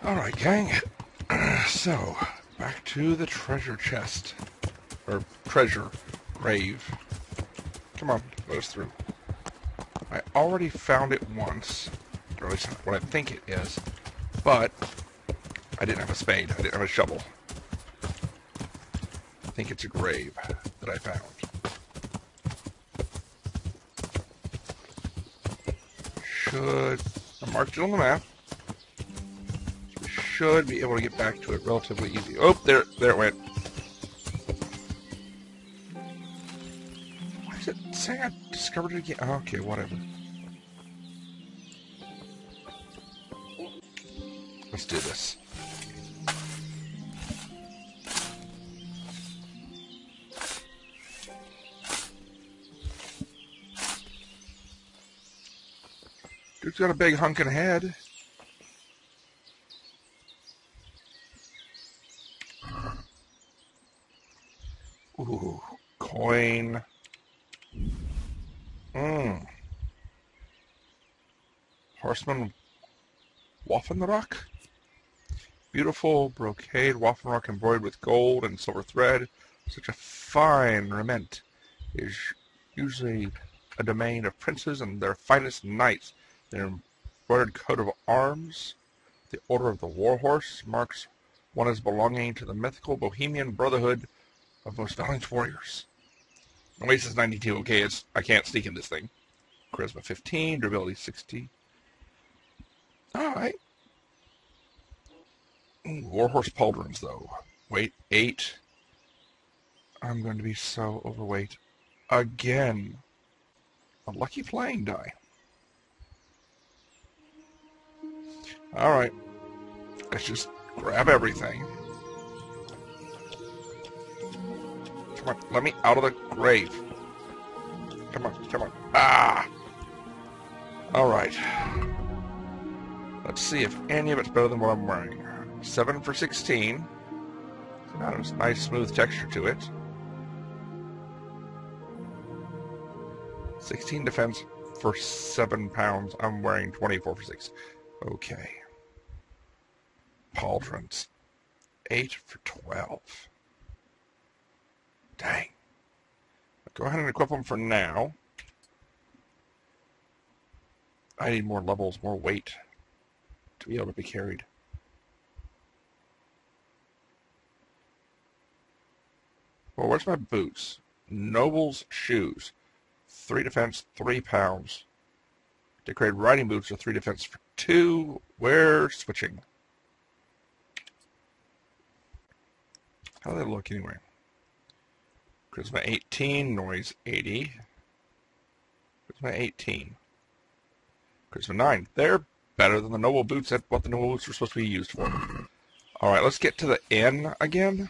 Alright, gang. So, back to the treasure chest. Or treasure grave. Come on, let us through. I already found it once. Or at least what I think it is. But I didn't have a spade. I didn't have a shovel. I think it's a grave that I found. I marked it on the map. Should be able to get back to it relatively easy. Oh, there it went. Why is it saying I discovered it again? Oh, okay, whatever. Let's do this. Dude's got a big hunkin' head. Ooh, coin. Horseman Waffenrock. Beautiful brocade Waffenrock embroidered with gold and silver thread. Such a fine raiment is usually a domain of princes and their finest knights. Their embroidered coat of arms, the Order of the Warhorse, marks one as belonging to the mythical Bohemian Brotherhood of most valiant warriors. Oasis 92. Okay, I can't sneak in this thing. Charisma 15, durability 60. Alright. Warhorse pauldrons, though. Weight 8. I'm going to be so overweight. Again. A lucky playing die. Alright. Let's just grab everything. Come on, let me out of the grave. Come on, come on. Ah! Alright. Let's see if any of it's better than what I'm wearing. 7 for 16. So now there's a nice smooth texture to it. 16 defense for 7 pounds. I'm wearing 24 for 6. Okay. Pauldrons. 8 for 12. Dang. Go ahead and equip them for now. I need more levels, more weight to be able to be carried. Well, where's my boots? Noble's shoes. 3 defense, 3 pounds. Decorated riding boots are 3 defense for 2. We're switching. How do they look anyway? Charisma 18, noise 80. Charisma 18. Charisma 9. They're better than the noble boots. That's what the noble boots were supposed to be used for. Alright, let's get to the inn again.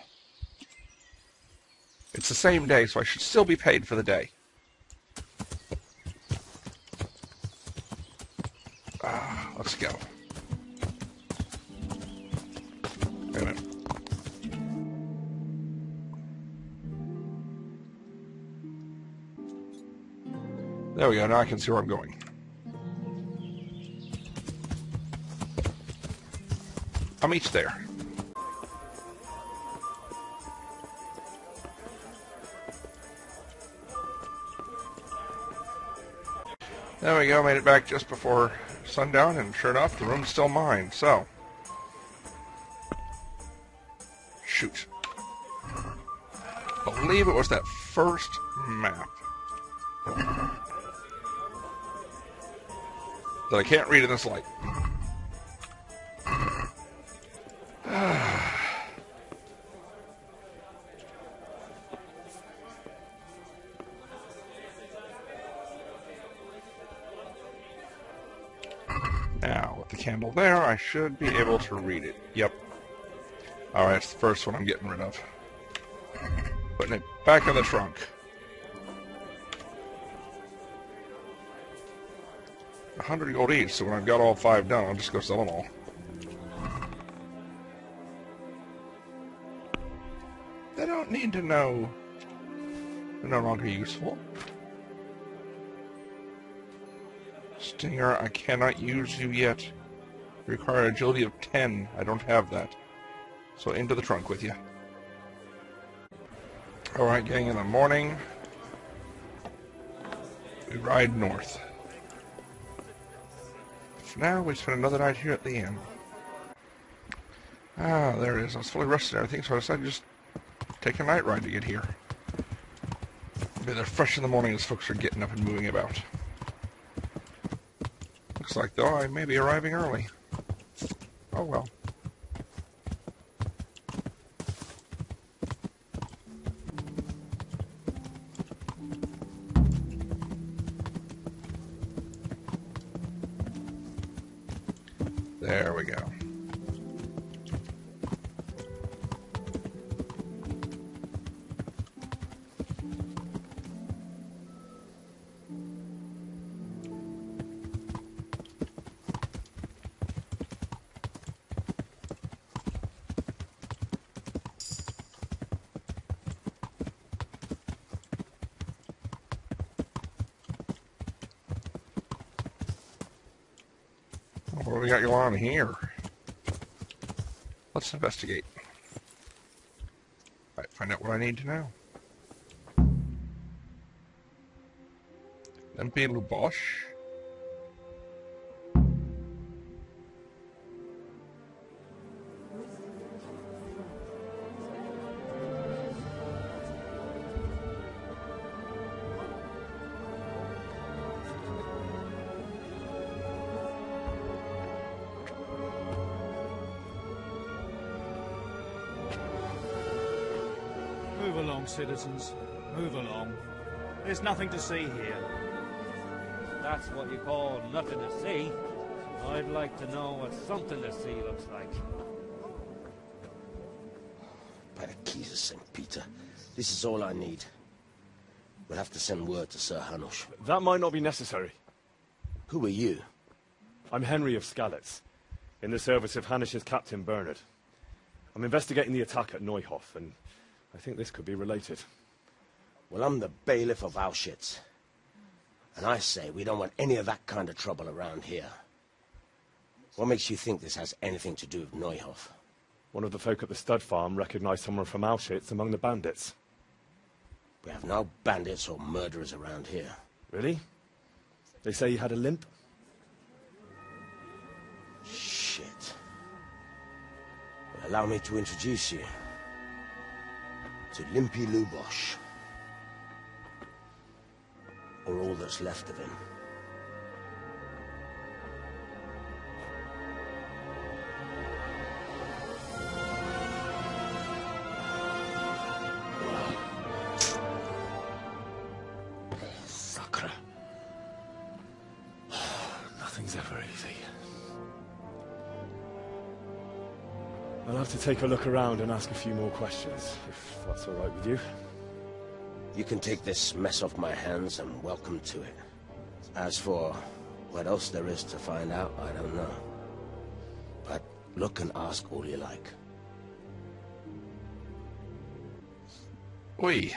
It's the same day, so I should still be paid for the day. Let's go. Wait a minute. There we go. Now I can see where I'm going. I'll meet you there. There we go. Made it back just before sundown, and sure enough, the room's still mine. So, shoot. I believe it was that first map that I can't read in this light. Now, with the candle there, I should be able to read it. Yep. Alright, it's the first one I'm getting rid of. Putting it back in the trunk. $100 gold each, so when I've got all 5 done, I'll just go sell them all. They don't need to know they're no longer useful. Stinger, I cannot use you yet. You require agility of 10. I don't have that. So into the trunk with you. Alright, gang, in the morning, we ride north. For now, we spend another night here at the inn. Ah, there it is. I was fully rested and everything, so I decided to just take a night ride to get here. Maybe they're fresh in the morning as folks are getting up and moving about. Looks like, though, I may be arriving early. Oh well. There we go. What do we got going on here? Let's investigate. Right, find out what I need to know. Limpy Lubosh? Move along, citizens. Move along. There's nothing to see here. That's what you call nothing to see. I'd like to know what something to see looks like. By the keys of St. Peter, this is all I need. We'll have to send word to Sir Hanush. That might not be necessary. Who are you? I'm Henry of Skalitz, in the service of Hanush's Captain Bernard. I'm investigating the attack at Neuhof, and I think this could be related. Well, I'm the bailiff of Auschwitz. And I say we don't want any of that kind of trouble around here. What makes you think this has anything to do with Neuhof? One of the folk at the stud farm recognized someone from Auschwitz among the bandits. We have no bandits or murderers around here. Really? They say he had a limp? Shit. Well, allow me to introduce you to Limpy Lubosh. Or all that's left of him. Sacre. Nothing's ever easy. I'll have to take a look around and ask a few more questions, if that's all right with you. You can take this mess off my hands and welcome to it. As for what else there is to find out, I don't know. But look and ask all you like. Oi.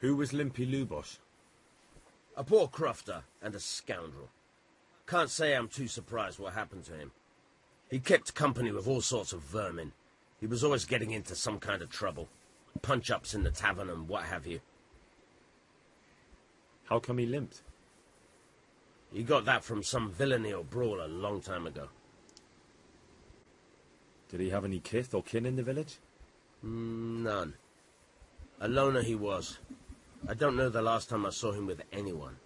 Who was Limpy Lubosh? A poor crofter and a scoundrel. Can't say I'm too surprised what happened to him. He kept company with all sorts of vermin. He was always getting into some kind of trouble. Punch-ups in the tavern and what have you. How come he limped? He got that from some villainy or brawl a long time ago. Did he have any kith or kin in the village? None. A loner he was. I don't know the last time I saw him with anyone.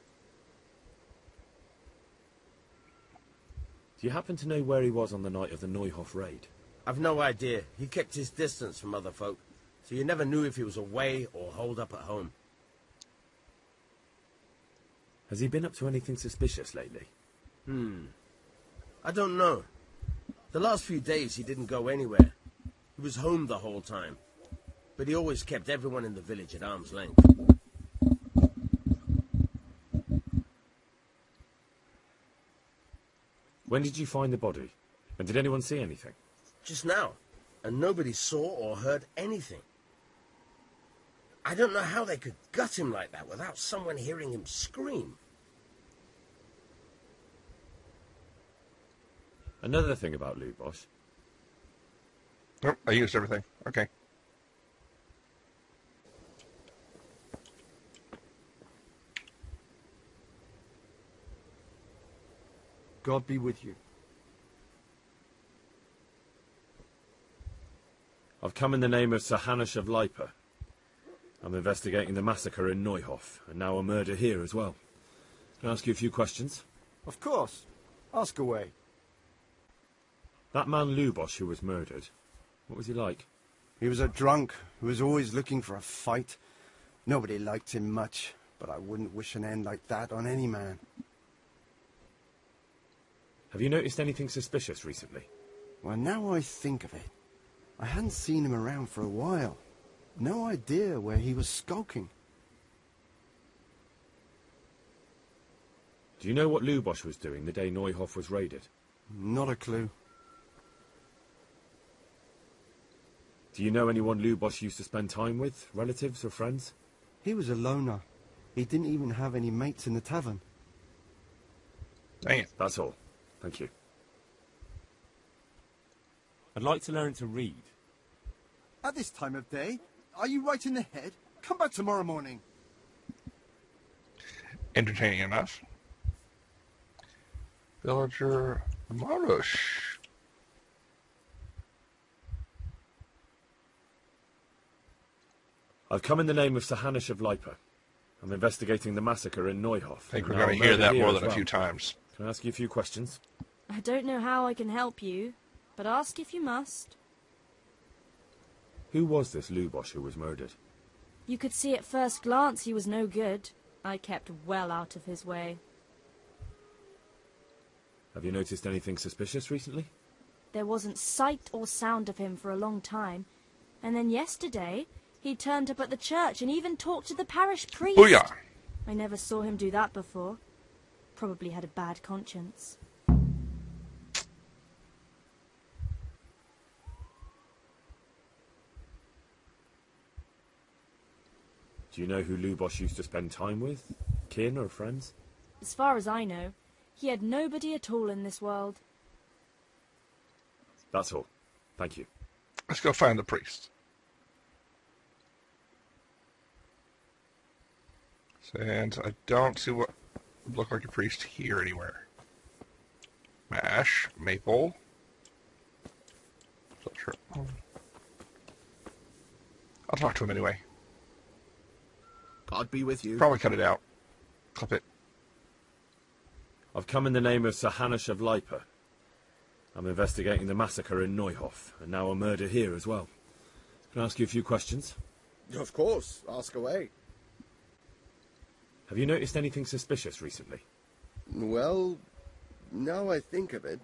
Do you happen to know where he was on the night of the Neuhof raid? I've no idea. He kept his distance from other folk, so you never knew if he was away or holed up at home. Has he been up to anything suspicious lately? I don't know. The last few days he didn't go anywhere. He was home the whole time. But he always kept everyone in the village at arm's length. When did you find the body? And did anyone see anything? Just now. And nobody saw or heard anything. I don't know how they could gut him like that without someone hearing him scream. Another thing about Lubosh. Nope, I used everything. Okay. God be with you. I've come in the name of Sir Hanush of Lipa. I'm investigating the massacre in Neuhof, and now a murder here as well. Can I ask you a few questions? Of course. Ask away. That man Lubosh who was murdered, what was he like? He was a drunk who was always looking for a fight. Nobody liked him much, but I wouldn't wish an end like that on any man. Have you noticed anything suspicious recently? Well, now I think of it, I hadn't seen him around for a while. No idea where he was skulking. Do you know what Lubosh was doing the day Neuhof was raided? Not a clue. Do you know anyone Lubosh used to spend time with? Relatives or friends? He was a loner. He didn't even have any mates in the tavern. Dang it. That's all. Thank you. I'd like to learn to read. At this time of day? Are you right in the head? Come back tomorrow morning. Entertaining enough. Villager Marush. I've come in the name of Sir Hanush of Lipa. I'm investigating the massacre in Neuhof. I think we're Now going a to hear murder that here more as than a well. few times. Can I ask you a few questions? I don't know how I can help you, but ask if you must. Who was this Lubosh who was murdered? You could see at first glance he was no good. I kept well out of his way. Have you noticed anything suspicious recently? There wasn't sight or sound of him for a long time, and then yesterday he turned up at the church and even talked to the parish priest. Booyah! I never saw him do that before. Probably had a bad conscience. Do you know who Lubosh used to spend time with? Kin or friends? As far as I know, he had nobody at all in this world. That's all. Thank you. Let's go find the priest. And I don't see what would look like a priest here anywhere. Mash, maple. Not sure. I'll talk to him anyway. God be with you. Probably cut it out. Clip it. I've come in the name of Sir Hanush of Lipa. I'm investigating the massacre in Neuhof, and now a murder here as well. Can I ask you a few questions? Of course. Ask away. Have you noticed anything suspicious recently? Well, now I think of it,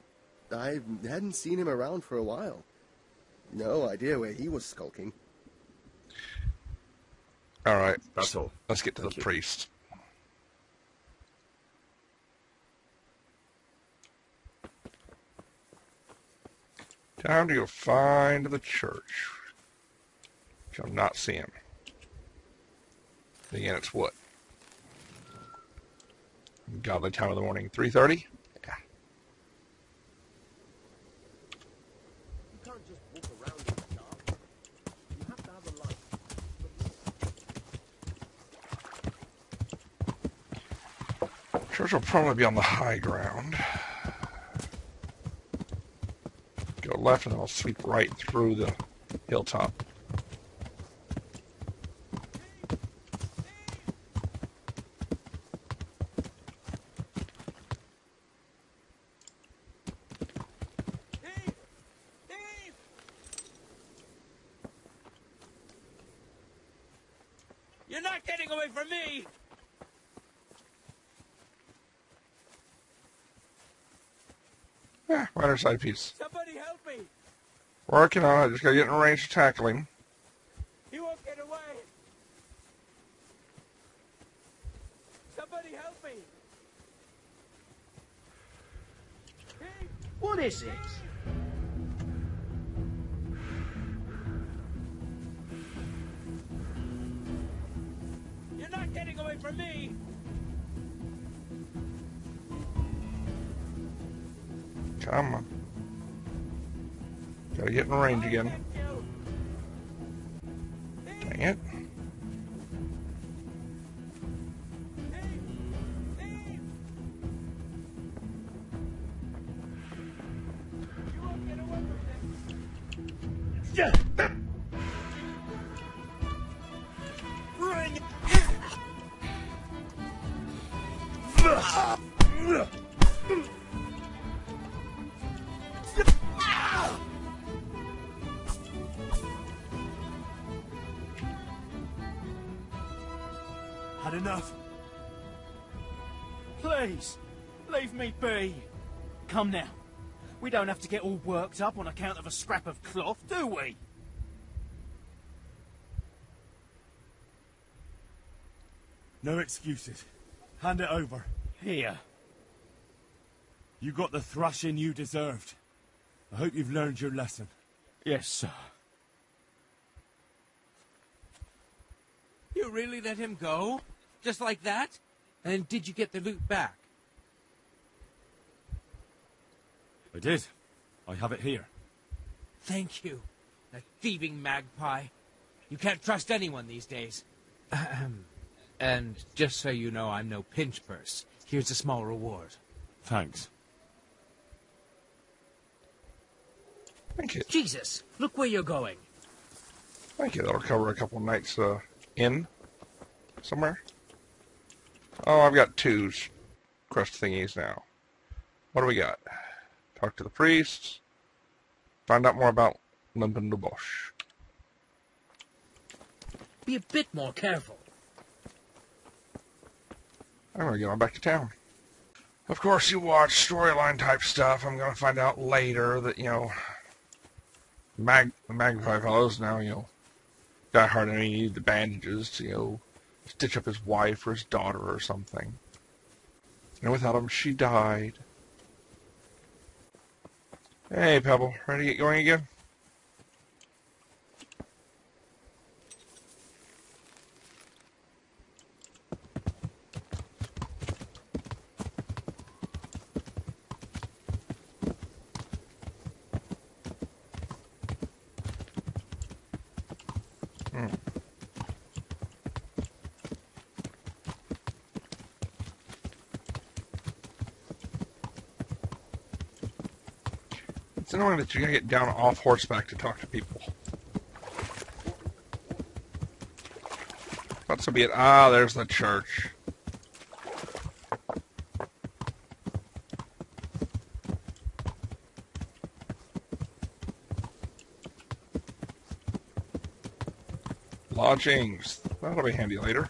I hadn't seen him around for a while. No idea where he was skulking. All right. That's all. Let's get to Thank the you. priest. Time to go find the church. Which I'm not seeing. Again, it's what? Godly time of the morning, 3:30? Yeah. You can't just walk around in the dark. You have to have a light. Church will probably be on the high ground. Go left and then I'll sweep right through the hilltop. You're not getting away from me! Yeah, minor side piece. Somebody help me! Working on it. Just gotta get in range to tackle him. He won't get away! Somebody help me! What is it? not getting away from me! Come on. Gotta get in range again. Dang it. Had enough. Please, leave me be. Come now. We don't have to get all worked up on account of a scrap of cloth, do we? No excuses. Hand it over. Here. You got the thrashing you deserved. I hope you've learned your lesson. Yes, sir. You really let him go? Just like that? And did you get the loot back? I did. I have it here. Thank you. That thieving magpie. You can't trust anyone these days. And just so you know, I'm no pinch purse. Here's a small reward. Thanks. Thank you. Jesus, look where you're going. Thank you. That'll cover a couple nights in somewhere. Oh, I've got 2 crest thingies now. What do we got? Talk to the priests. Find out more about Limpy the Bush. Be a bit more careful. I'm going to get on back to town. Of course, you watch storyline type stuff. I'm going to find out later that, you know, the Magpie fellows now, you know, Die Hard and he needed the bandages to, you know, stitch up his wife or his daughter or something. And without him, she died. Hey, Pebble, ready to get going again? It's annoying that you gotta get down off horseback to talk to people. But so be it. Ah, there's the church. Lodgings. That'll be handy later.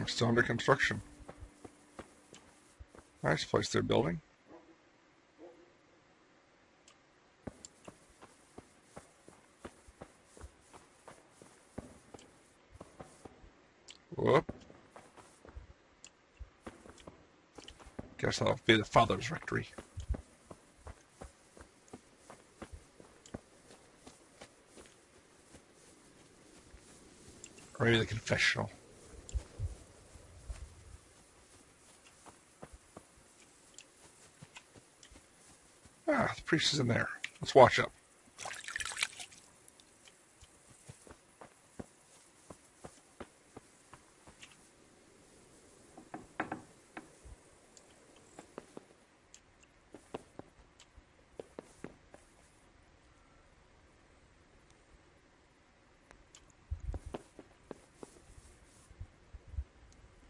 Still under construction. Nice place they're building. Whoop. Guess that'll be the father's rectory. Or maybe the confessional. Ah, the priest is in there. Let's wash up.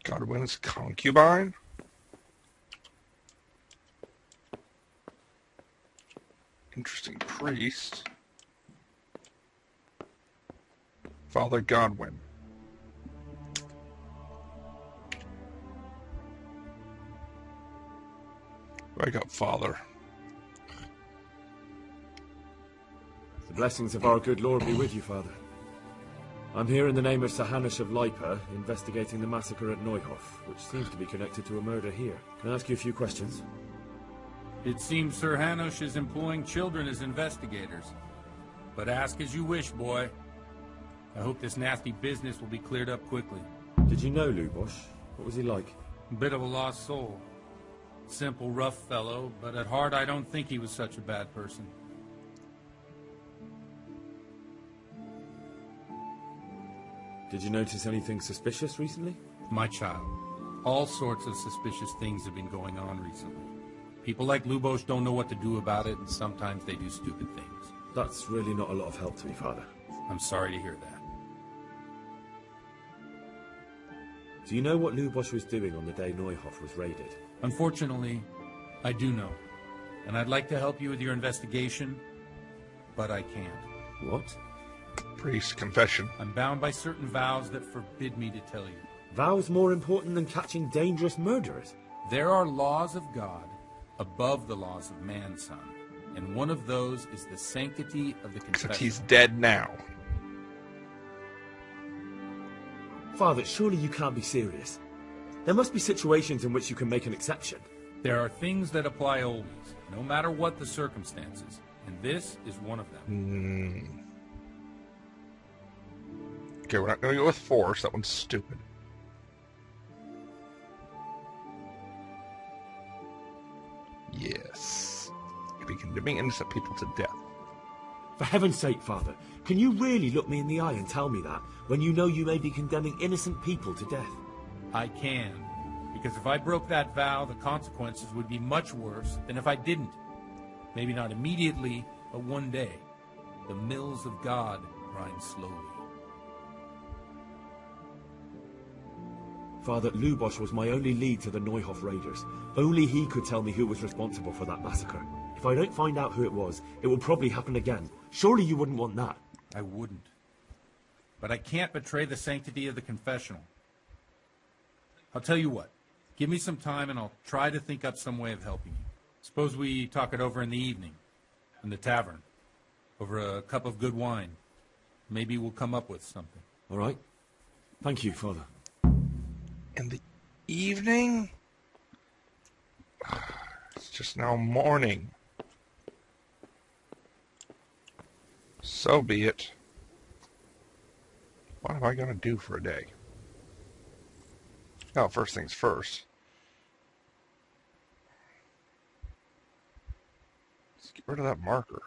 Godwin's concubine? Interesting priest. Father Godwin. Wake up, Father. The blessings of our good Lord be with you, Father. I'm here in the name of Sir Hanush of Lipa, investigating the massacre at Neuhof, which seems to be connected to a murder here. Can I ask you a few questions? It seems Sir Hanush is employing children as investigators. But ask as you wish, boy. I hope this nasty business will be cleared up quickly. Did you know Lubosh? What was he like? A bit of a lost soul. Simple, rough fellow, but at heart I don't think he was such a bad person. Did you notice anything suspicious recently? My child, all sorts of suspicious things have been going on recently. People like Lubosh don't know what to do about it, and sometimes they do stupid things. That's really not a lot of help to me, Father. I'm sorry to hear that. Do you know what Lubosh was doing on the day Neuhof was raided? Unfortunately, I do know. And I'd like to help you with your investigation, but I can't. What? Priest confession. I'm bound by certain vows that forbid me to tell you. Vows more important than catching dangerous murderers? There are laws of God above the laws of man, son. And one of those is the sanctity of the confession. Except he's dead now. Father, surely you can't be serious. There must be situations in which you can make an exception. There are things that apply always, no matter what the circumstances. And this is one of them. Okay, we're not going to go with force. That one's stupid. Yes. You'll be condemning innocent people to death. For heaven's sake, Father, can you really look me in the eye and tell me that, when you know you may be condemning innocent people to death? I can. Because if I broke that vow, the consequences would be much worse than if I didn't. Maybe not immediately, but one day. The mills of God grind slowly. Father, Lubosh was my only lead to the Neuhof raiders. Only he could tell me who was responsible for that massacre. If I don't find out who it was, it will probably happen again. Surely you wouldn't want that. I wouldn't. But I can't betray the sanctity of the confessional. I'll tell you what. Give me some time and I'll try to think up some way of helping you. Suppose we talk it over in the evening, in the tavern, over a cup of good wine. Maybe we'll come up with something. All right. Thank you, Father. In the evening? It's just now morning. So be it. What am I going to do for a day? Oh, first things first. Let's get rid of that marker.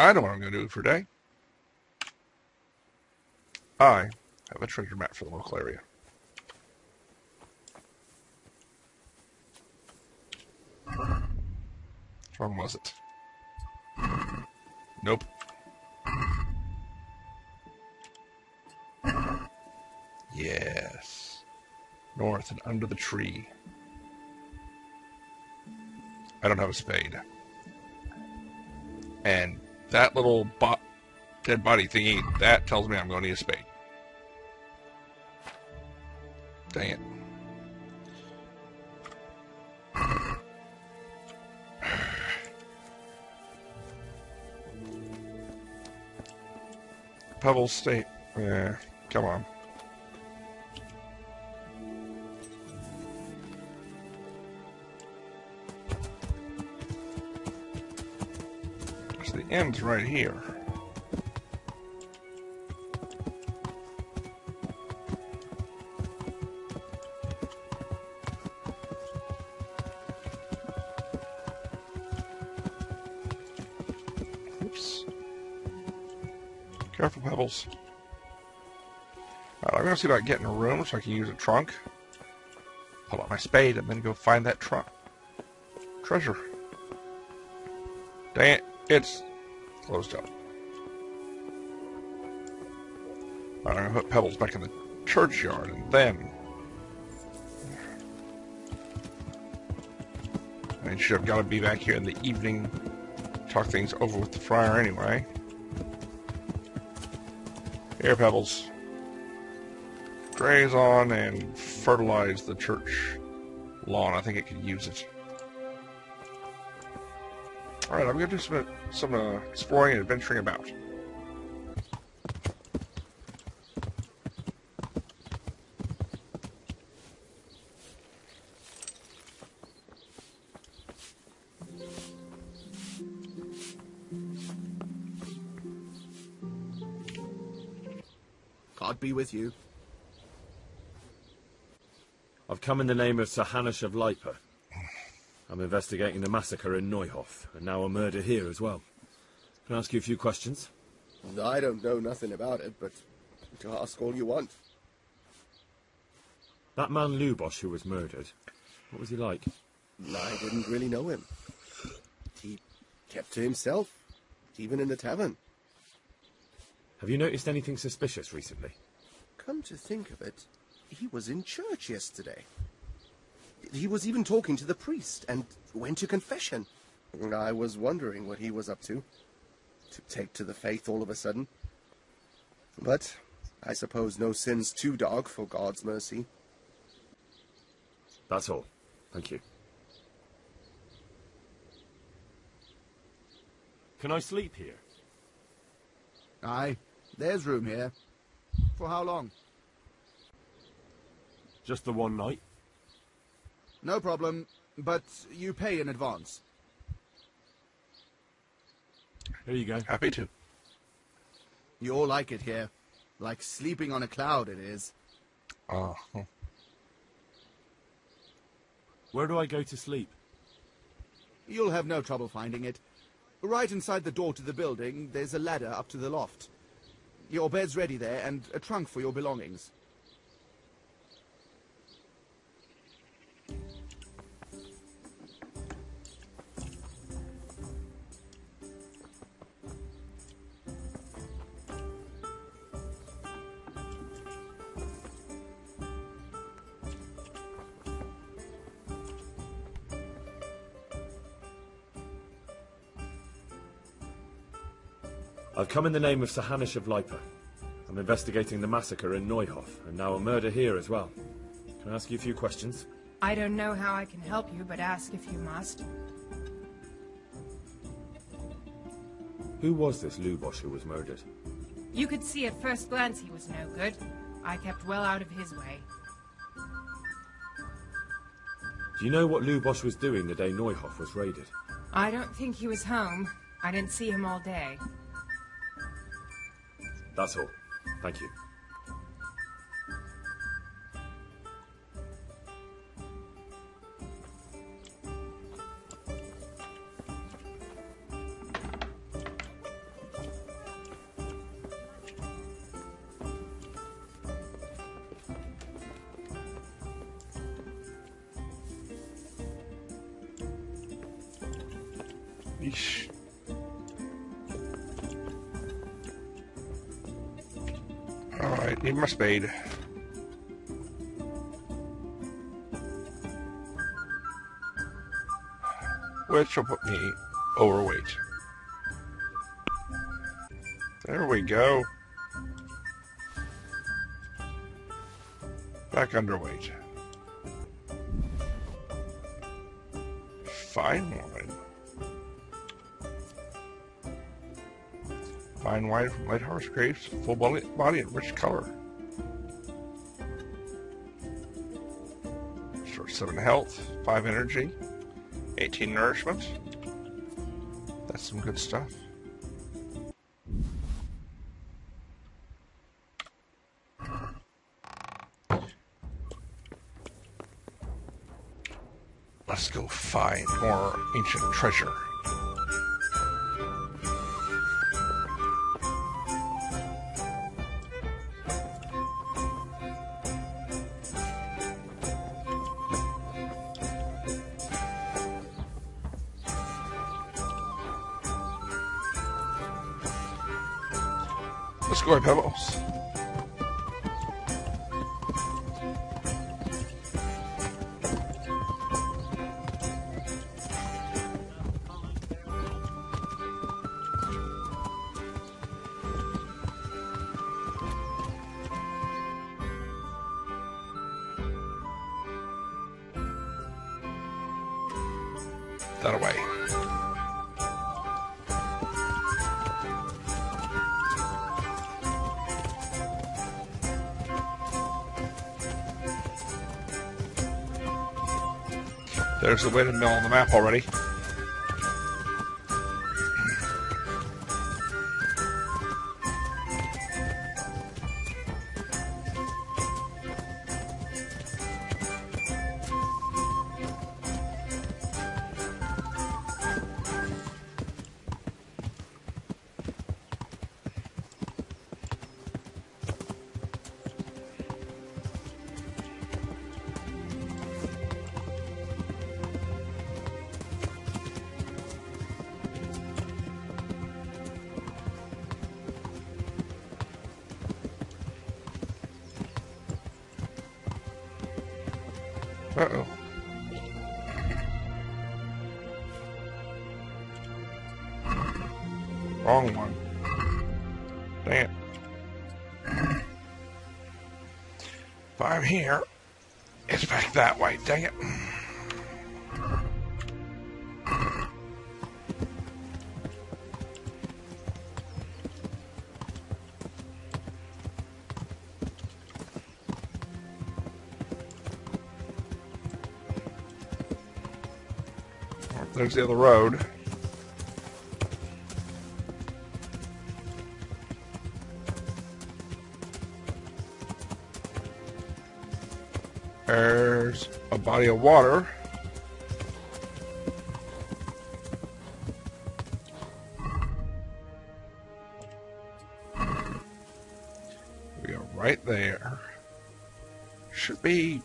I know what I'm going to do for a day. I have a treasure map for the local area. Which one was it? Nope. Yes. North and under the tree. I don't have a spade. And that little dead body thingy, that tells me I'm going to need a spade. Dang it. Pebble State. Yeah, come on. So the end's right here. Oops. Careful, Pebbles. Alright, I'm going to see if I can get in a room so I can use a trunk. Pull out my spade and then go find that trunk. Treasure. Dang it, it's closed up. Alright, I'm going to put Pebbles back in the churchyard and then... I should have got to be back here in the evening. Talk things over with the friar anyway. Air pebbles. Graze on and fertilize the church lawn. I think it could use it. Alright, I'm going to do some exploring and adventuring about. God be with you. I've come in the name of Sir Hanush of Liper. I'm investigating the massacre in Neuhof, and now a murder here as well. Can I ask you a few questions? I don't know nothing about it, but to ask all you want. That man Lubosh who was murdered, what was he like? I didn't really know him. He kept to himself, even in the tavern. Have you noticed anything suspicious recently? Come to think of it, he was in church yesterday. He was even talking to the priest and went to confession. I was wondering what he was up to take to the faith all of a sudden. But I suppose no sin's too dark for God's mercy. That's all. Thank you. Can I sleep here? Aye, there's room here. For how long? Just the one night? No problem, but you pay in advance. Here you go. Happy to. You'll like it here. Like sleeping on a cloud it is. Where do I go to sleep? You'll have no trouble finding it. Right inside the door to the building, there's a ladder up to the loft. Your bed's ready there, and a trunk for your belongings. I've come in the name of Sir Hanush of Liper. I'm investigating the massacre in Neuhof, and now a murder here as well. Can I ask you a few questions? I don't know how I can help you, but ask if you must. Who was this Lubosh who was murdered? You could see at first glance he was no good. I kept well out of his way. Do you know what Lubosh was doing the day Neuhof was raided? I don't think he was home. I didn't see him all day. That's all. Thank you. Yeesh. Alright, need my spade. Which will put me overweight. There we go. Back underweight. Fine wine. Fine wine from light harvest grapes, full body and rich color. Short 7 health, 5 energy, 18 nourishment. That's some good stuff. Let's go find more ancient treasure. Let's go, Pebbles. that away. There's the windmill on the map already. Uh-oh. Wrong one. Dang it. If I'm here, it's back that way. Dang it. There's the other road. There's a body of water. We are right there. Should be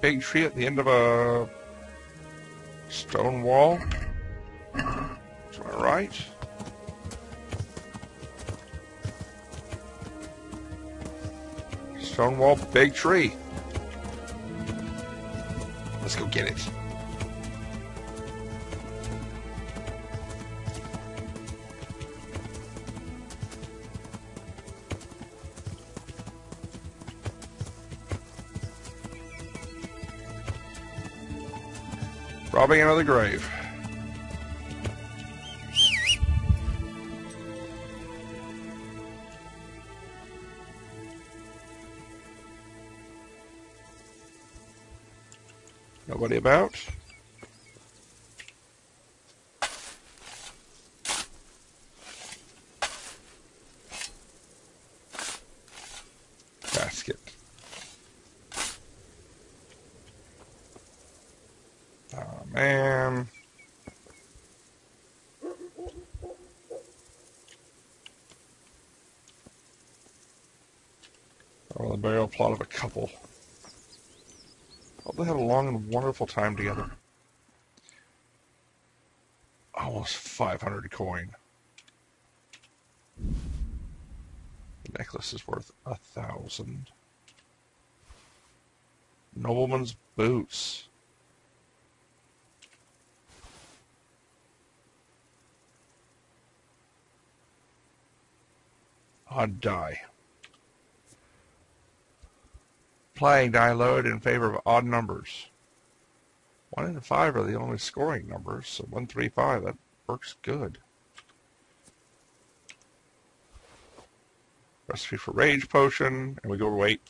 big tree at the end of a stone wall. Is that right? Stone wall, big tree. Let's go get it. Robbing another grave. Nobody about. Basket. Oh man. Oh, the burial plot of a couple. Hope they had a long and wonderful time together. Almost 500 coin. The necklace is worth 1,000. Nobleman's boots. Odd die. Playing die load in favor of odd numbers. 1 and 5 are the only scoring numbers, so 1, 3, 5, that works good. Recipe for rage potion, and we go to wait.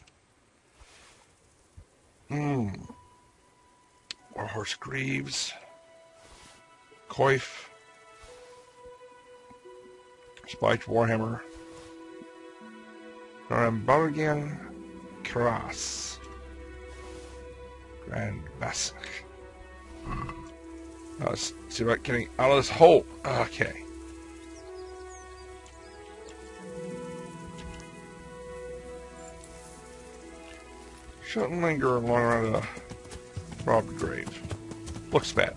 Warhorse Greaves. Coif. Spiked Warhammer. Norambargian Kras. Grand Basak. Let's see about getting out of this hole. Okay. Shouldn't linger along around a robbed grave. Looks bad.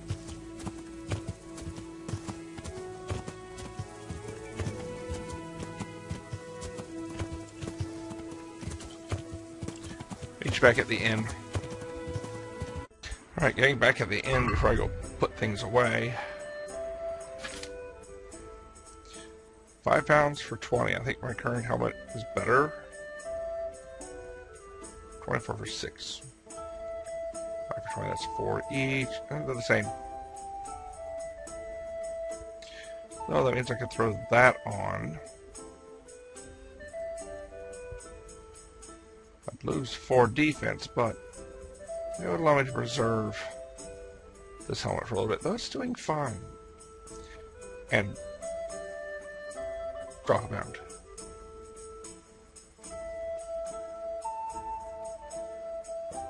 Each back at the inn. Alright, getting back at the inn before I go put things away. £5 for 20. I think my current helmet is better. 24 for 6. 5 for 20, that's 4 each. They're the same. No, that means I can throw that on. I'd lose 4 defense, but it would allow me to preserve this helmet for a little bit. Though it's doing fine. And drop a pound.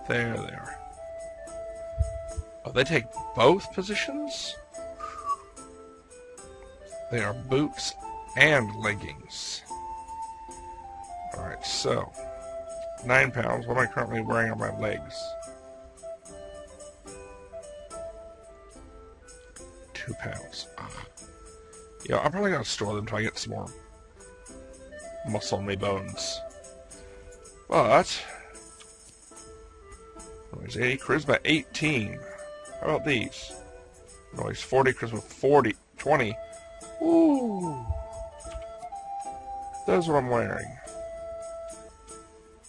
There they are. Oh, they take both positions? They are boots and leggings. Alright, so 9 pounds. What am I currently wearing on my legs? 2 pounds. Yeah, I'm probably gonna store them until I get some more muscle in my bones. But noise 80, charisma 18. How about these? Noise 40, charisma 40, 20. Ooh. That's what I'm wearing.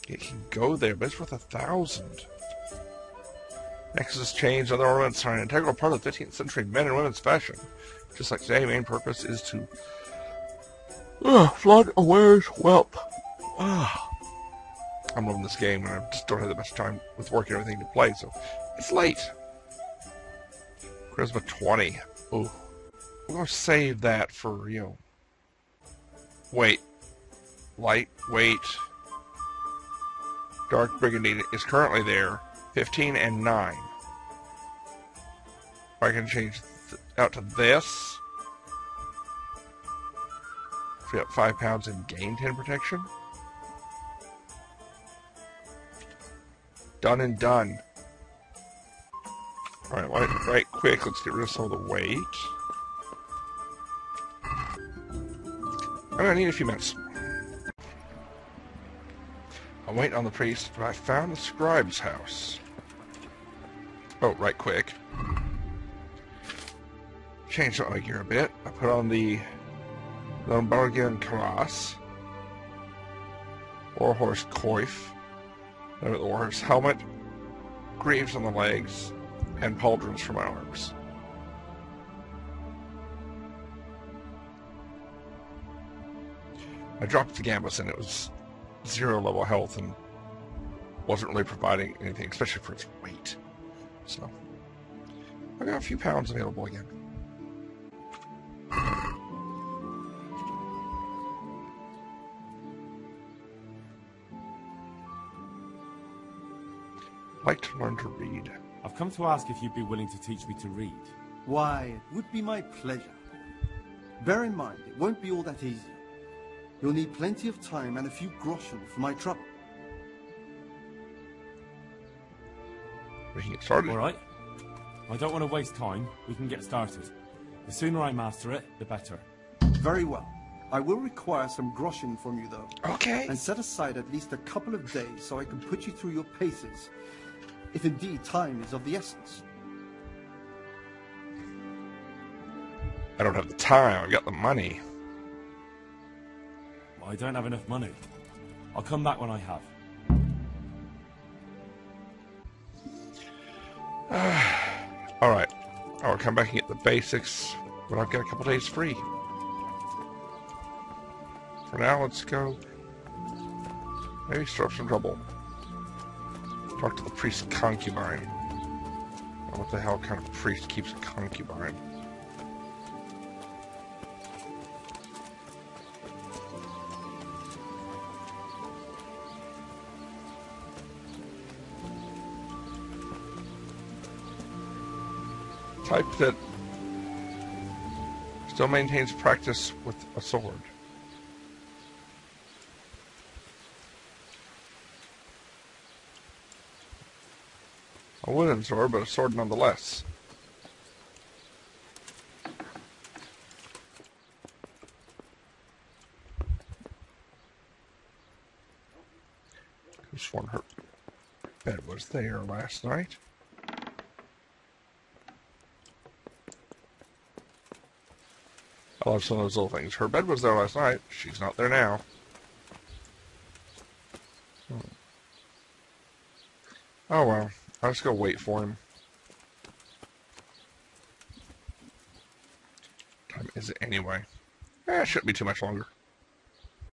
It can go there, but it's worth 1,000. Nexus change, other ornaments are an integral part of the 15th century men and women's fashion. Just like today, main purpose is to flood a wearer's wealth. I'm loving this game, and I just don't have that much time with work and everything to play, so it's late. Charisma 20. Ooh. I'm going to save that for, you know... Wait. Lightweight. Dark Brigandine is currently there. 15 and 9. I can change out to this. Free up 5 pounds and gain 10 protection. Done and done. Alright, right quick, let's get rid of some of the weight. I'm gonna need a few minutes. I'm waiting on the priest, but I found the scribe's house. Oh, right quick. Changed up my gear a bit. I put on the Lombardian Cuirass. Warhorse coif. Then the warhorse helmet. Greaves on the legs. And pauldrons for my arms. I dropped the gambus and it was 0 level health and wasn't really providing anything, especially for its weight. So, I got a few pounds available again. Like to learn to read. I've come to ask if you'd be willing to teach me to read. Why, it would be my pleasure. Bear in mind, it won't be all that easy. You'll need plenty of time and a few groschen for my trouble. We can get started. All right. I don't want to waste time. We can get started. The sooner I master it, the better. Very well. I will require some groschen from you, though. Okay. And set aside at least a couple of days so I can put you through your paces. If indeed time is of the essence. I don't have the time. I've got the money. I don't have enough money. I'll come back when I have. Alright. I'll come back and get the basics when I get a couple days free. For now, let's go. Maybe stir up some trouble. Talk to the priest's concubine. What the hell kind of priest keeps a concubine? Type that still maintains practice with a sword. A wooden sword, but a sword nonetheless. Could have sworn her bed was there last night. I love some of those little things. Her bed was there last night. She's not there now. Oh well. I'll just go wait for him. Time is it anyway? It shouldn't be too much longer.